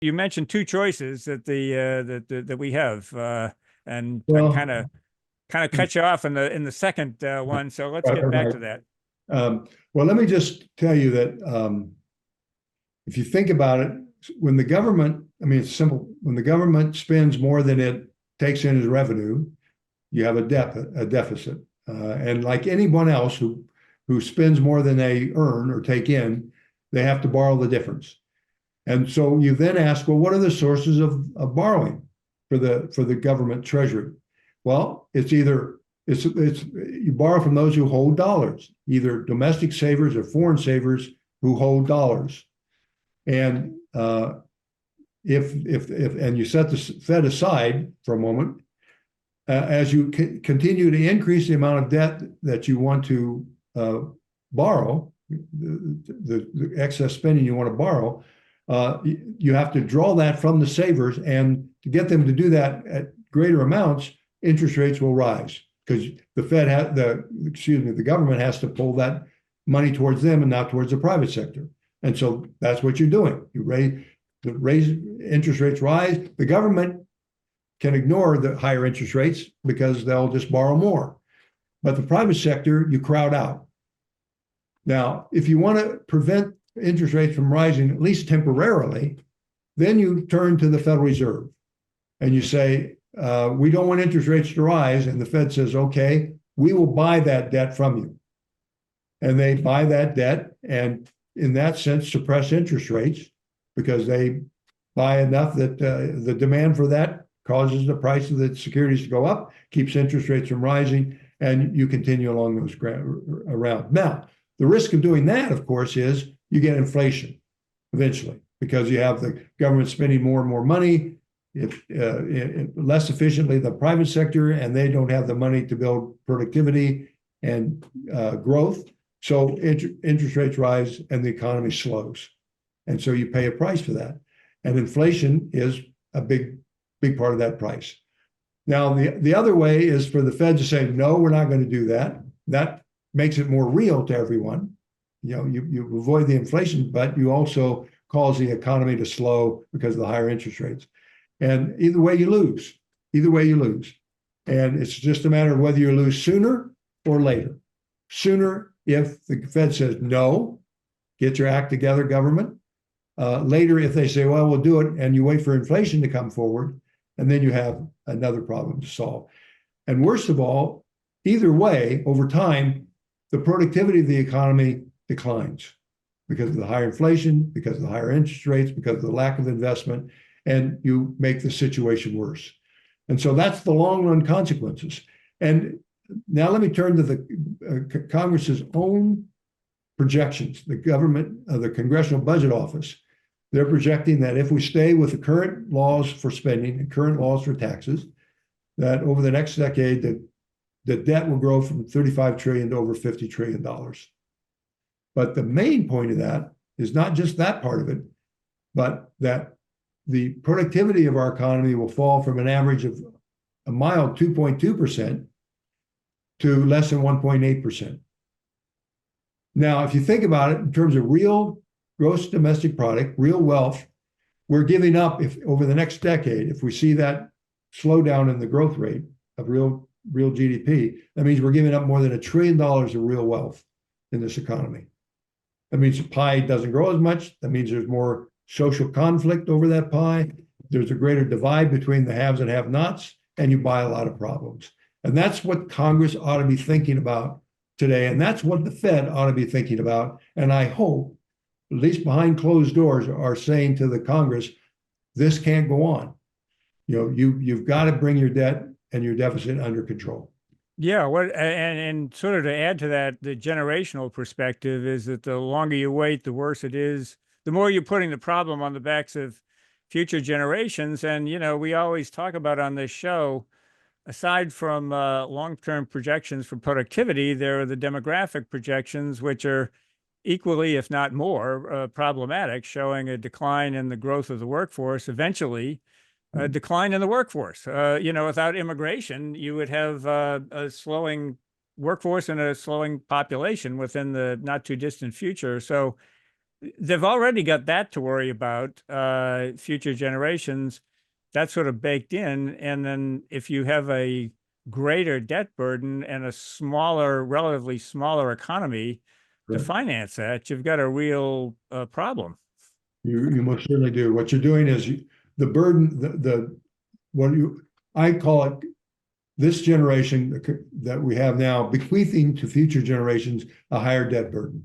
you mentioned two choices that that we have, and I Well, kind of cut you off in the second one. So let's right, get back right. to that. Well, let me just tell you that if you think about it, when the government, I mean, it's simple. When the government spends more than it takes in as revenue, you have a deficit. And like anyone else who spends more than they earn or take in, they have to borrow the difference. And so you then ask, well, what are the sources of borrowing for the government treasury? Well, it's either you borrow from those who hold dollars, either domestic savers or foreign savers who hold dollars. And if and you set the Fed aside for a moment, as you continue to increase the amount of debt that you want to borrow, the excess spending you want to borrow, you have to draw that from the savers, and to get them to do that at greater amounts, interest rates will rise because the the government has to pull that money towards them and not towards the private sector. And so that's what you're doing. You raise interest rates rise. The government can ignore the higher interest rates because they'll just borrow more. But the private sector, you crowd out. Now, if you want to prevent interest rates from rising, at least temporarily, then you turn to the Federal Reserve and you say, we don't want interest rates to rise. And the Fed says, okay, we will buy that debt from you. And they buy that debt and in that sense suppress interest rates because they buy enough that the demand for that causes the price of the securities to go up, keeps interest rates from rising, and you continue along those around. Now, the risk of doing that, of course, is you get inflation eventually because you have the government spending more and more money less efficiently the private sector, and they don't have the money to build productivity and growth. So interest rates rise and the economy slows. And so you pay a price for that. And inflation is a big part of that price. Now, the other way is for the Fed to say, no, we're not going to do that. That makes it more real to everyone. You know, you avoid the inflation, but you also cause the economy to slow because of the higher interest rates. And either way you lose. Either way you lose. And it's just a matter of whether you lose sooner or later. Sooner if the Fed says, no, get your act together, government. Later, if they say, well, we'll do it, and you wait for inflation to come forward, and then you have another problem to solve. And worst of all, either way, over time, the productivity of the economy declines because of the higher inflation, because of the higher interest rates, because of the lack of investment, and you make the situation worse. And so that's the long run consequences. And now let me turn to the Congress's own projections. The government, the Congressional Budget Office, they're projecting that if we stay with the current laws for spending and current laws for taxes, that over the next decade, the debt will grow from $35 trillion to over $50 trillion. But the main point of that is not just that part of it, but that the productivity of our economy will fall from an average of a mild 2.2% to less than 1.8%. Now, if you think about it in terms of real gross domestic product, real wealth, we're giving up if over the next decade, if we see that slowdown in the growth rate of real GDP, that means we're giving up more than $1 trillion of real wealth in this economy. That means the pie doesn't grow as much. That means there's more social conflict over that pie. There's a greater divide between the haves and have-nots, and you buy a lot of problems. And that's what Congress ought to be thinking about today. And that's what the Fed ought to be thinking about. And I hope, at least behind closed doors, are saying to the Congress, this can't go on. You know, you've got to bring your debt and your deficit under control. Yeah, and sort of to add to that, the generational perspective is that the longer you wait, the worse it is. The more you're putting the problem on the backs of future generations. And, you know, we always talk about on this show, aside from long-term projections for productivity, there are the demographic projections, which are equally, if not more, problematic, showing a decline in the growth of the workforce, eventually a decline in the workforce. You know, without immigration, you would have a slowing workforce and a slowing population within the not too distant future. So they've already got that to worry about, future generations. That's sort of baked in. And then if you have a greater debt burden and a smaller, relatively smaller economy to Right. finance that, you've got a real problem. You most certainly do. What you're doing is the burden, what you, I call it, this generation that we have now bequeathing to future generations a higher debt burden.